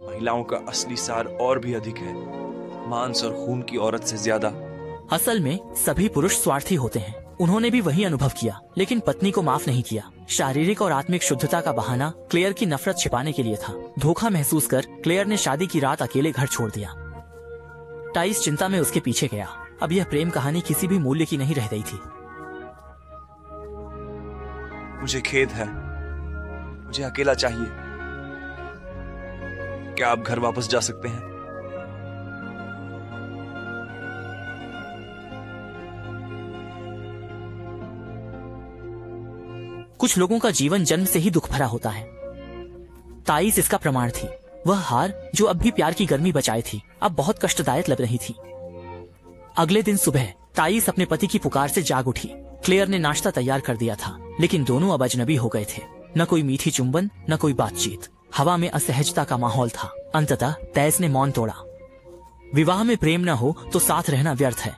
महिलाओं का असली सार और भी अधिक है, मांस और खून की औरत से ज्यादा। असल में सभी पुरुष स्वार्थी होते हैं। उन्होंने भी वही अनुभव किया, लेकिन पत्नी को माफ नहीं किया। शारीरिक और आत्मिक शुद्धता का बहाना क्लेयर की नफरत छिपाने के लिए था। धोखा महसूस कर क्लेयर ने शादी की रात अकेले घर छोड़ दिया। टाइस चिंता में उसके पीछे गया। अब यह प्रेम कहानी किसी भी मूल्य की नहीं रह गई थी। मुझे खेद है, मुझे अकेला चाहिए। क्या आप घर वापस जा सकते हैं? कुछ लोगों का जीवन जन्म से ही दुख भरा होता है। ताइस इसका प्रमाण थी। वह हार जो अब भी प्यार की गर्मी बचाए थी, अब बहुत कष्टदायक लग रही थी। अगले दिन सुबह ताइस अपने पति की पुकार से जाग उठी। क्लेयर ने नाश्ता तैयार कर दिया था, लेकिन दोनों अब अजनबी हो गए थे। न कोई मीठी चुंबन, न कोई बातचीत। हवा में असहजता का माहौल था। अंततः तैस ने मौन तोड़ा। विवाह में प्रेम न हो तो साथ रहना व्यर्थ है।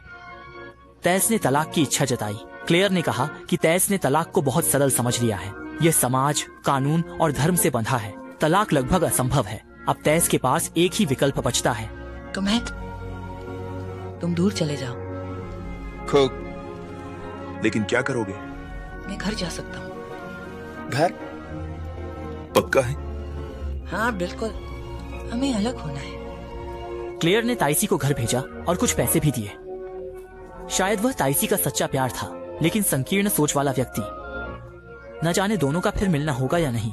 तैस ने तलाक की इच्छा जताई। क्लेयर ने कहा कि तैस ने तलाक को बहुत सरल समझ लिया है। यह समाज, कानून और धर्म से बंधा है। तलाक लगभग असंभव है। अब तैस के पास एक ही विकल्प बचता है। तुम दूर चले जाओ। लेकिन क्या करोगे? मैं घर जा सकता हूँ। घर? पक्का है? हाँ बिल्कुल, हमें अलग होना है। क्लेयर ने ताइसी को घर भेजा और कुछ पैसे भी दिए। शायद वह ताइसी का सच्चा प्यार था, लेकिन संकीर्ण सोच वाला व्यक्ति। न जाने दोनों का फिर मिलना होगा या नहीं।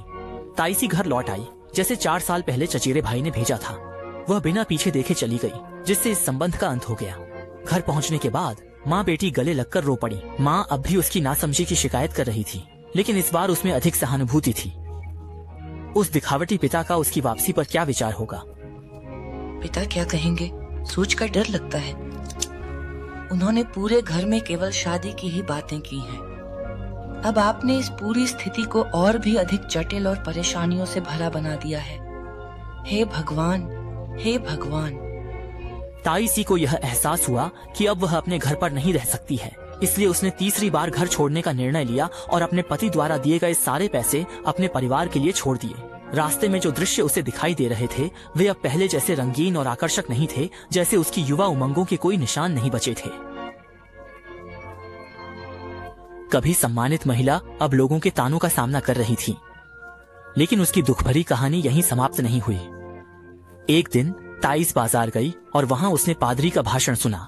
ताइसी घर लौट आई, जैसे 4 साल पहले चचेरे भाई ने भेजा था। वह बिना पीछे देखे चली गई, जिससे इस संबंध का अंत हो गया। घर पहुंचने के बाद माँ बेटी गले लगकर रो पड़ी। माँ अब भी उसकी नासमझी की शिकायत कर रही थी, लेकिन इस बार उसमें अधिक सहानुभूति थी। उस दिखावटी पिता का उसकी वापसी पर क्या विचार होगा? पिता क्या कहेंगे, सोचकर डर लगता है। उन्होंने पूरे घर में केवल शादी की ही बातें की हैं। अब आपने इस पूरी स्थिति को और भी अधिक जटिल और परेशानियों से भरा बना दिया है। हे भगवान, हे भगवान। ताइसी को यह एहसास हुआ कि अब वह अपने घर पर नहीं रह सकती है। इसलिए उसने तीसरी बार घर छोड़ने का निर्णय लिया और अपने पति द्वारा दिए गए सारे पैसे अपने परिवार के लिए छोड़ दिए। रास्ते में जो दृश्य उसे दिखाई दे रहे थे, वे अब पहले जैसे रंगीन और आकर्षक नहीं थे। जैसे उसकी युवा उमंगों के कोई निशान नहीं बचे थे। कभी सम्मानित महिला अब लोगों के तानों का सामना कर रही थी, लेकिन उसकी दुख भरी कहानी यहीं समाप्त नहीं हुई। एक दिन ताइस बाजार गई और वहां उसने पादरी का भाषण सुना।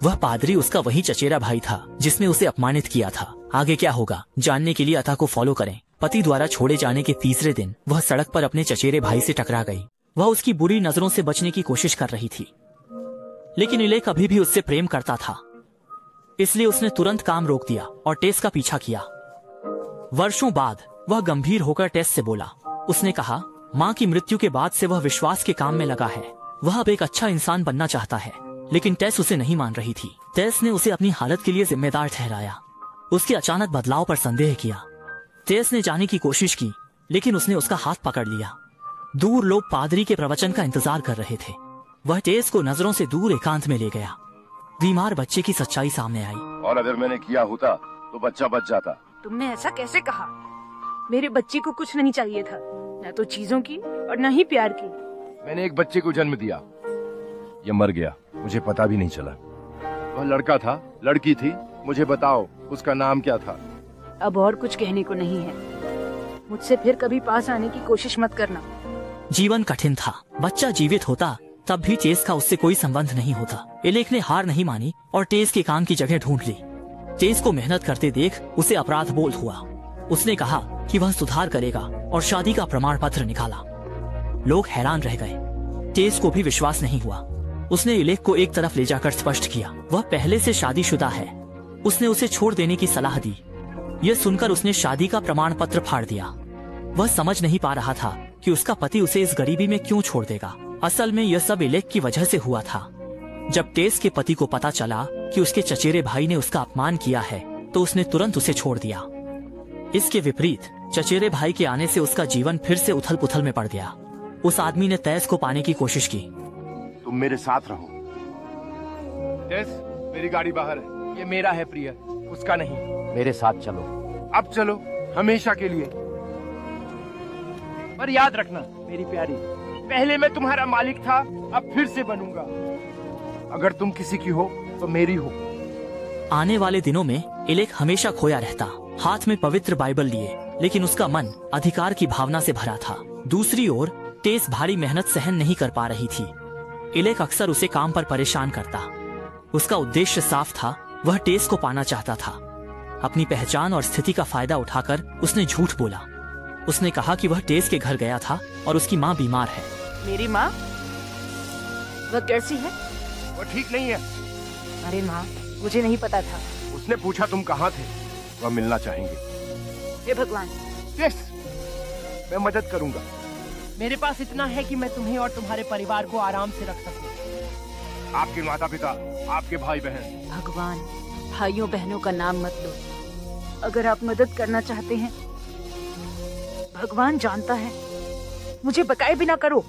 वह पादरी उसका वही चचेरा भाई था जिसने उसे अपमानित किया था। आगे क्या होगा जानने के लिए अतः को फॉलो करें। पति द्वारा छोड़े जाने के तीसरे दिन वह सड़क पर अपने चचेरे भाई से टकरा गई। वह उसकी बुरी नजरों से बचने की कोशिश कर रही थी, लेकिन इलेक अभी भी उससे प्रेम करता था। इसलिए उसने तुरंत काम रोक दिया और टेस का पीछा किया। वर्षों बाद वह गंभीर होकर टेस से बोला। उसने कहा, माँ की मृत्यु के बाद से वह विश्वास के काम में लगा है। वह अब एक अच्छा इंसान बनना चाहता है, लेकिन टेस उसे नहीं मान रही थी। टेस ने उसे अपनी हालत के लिए जिम्मेदार ठहराया। उसके अचानक बदलाव पर संदेह किया। टेस ने जाने की कोशिश की, लेकिन उसने उसका हाथ पकड़ लिया। दूर लोग पादरी के प्रवचन का इंतजार कर रहे थे। वह टेस को नजरों से दूर एकांत में ले गया। बीमार बच्चे की सच्चाई सामने आई। और अगर मैंने किया होता तो बच्चा बच जाता। तुमने ऐसा कैसे कहा? मेरे बच्चे को कुछ नहीं चाहिए था, न तो चीजों की और न ही प्यार की। मैंने एक बच्चे को जन्म दिया, ये मर गया, मुझे पता भी नहीं चला। वह लड़का था, लड़की थी, मुझे बताओ उसका नाम क्या था? अब और कुछ कहने को नहीं है। मुझसे फिर कभी पास आने की कोशिश मत करना। जीवन कठिन था। बच्चा जीवित होता तब भी टेस का उससे कोई संबंध नहीं होता। इलेक ने हार नहीं मानी और टेस के काम की जगह ढूंढ ली। टेस को मेहनत करते देख उसे अपराध बोध हुआ। उसने कहा कि वह सुधार करेगा और शादी का प्रमाण पत्र निकाला। लोग हैरान रह गए। टेस को भी विश्वास नहीं हुआ। उसने इलेक को एक तरफ ले जाकर स्पष्ट किया, वह पहले से शादीशुदा है। उसने उसे छोड़ देने की सलाह दी। यह सुनकर उसने शादी का प्रमाण पत्र फाड़ दिया। वह समझ नहीं पा रहा था कि उसका पति उसे इस गरीबी में क्यों छोड़ देगा। असल में यह सब इलेक की वजह से हुआ था। जब टेस के पति को पता चला कि उसके चचेरे भाई ने उसका अपमान किया है, तो उसने तुरंत उसे छोड़ दिया। इसके विपरीत चचेरे भाई के आने से उसका जीवन फिर से उथल पुथल में पड़ गया। उस आदमी ने तैस को पाने की कोशिश की। तुम मेरे साथ रहो। टेस, मेरी गाड़ी बाहर है, ये मेरा है प्रिया, उसका नहीं। मेरे साथ चलो, अब चलो, हमेशा के लिए। पर याद रखना मेरी प्यारी, पहले मैं तुम्हारा मालिक था, अब फिर से बनूंगा। अगर तुम किसी की हो तो मेरी हो। आने वाले दिनों में इलेक हमेशा खोया रहता, हाथ में पवित्र बाइबल लिए, लेकिन उसका मन अधिकार की भावना से भरा था। दूसरी ओर टेस भारी मेहनत सहन नहीं कर पा रही थी। इलेक अक्सर उसे काम पर परेशान करता। उसका उद्देश्य साफ था, वह टेस को पाना चाहता था। अपनी पहचान और स्थिति का फायदा उठाकर उसने झूठ बोला। उसने कहा कि वह टेस के घर गया था और उसकी माँ बीमार है। मेरी माँ? वह कैसी है? वो ठीक नहीं है। अरे माँ, मुझे नहीं पता था। उसने पूछा तुम कहाँ थे, वह मिलना चाहेंगे। हे भगवान। यस, मैं मदद करूंगा। मेरे पास इतना है कि मैं तुम्हें और तुम्हारे परिवार को आराम से रख सकूं। आपके माता पिता, आपके भाई बहन। भगवान, भाइयों बहनों का नाम मत लो। अगर आप मदद करना चाहते हैं, भगवान जानता है, मुझे बकाए बिना करो।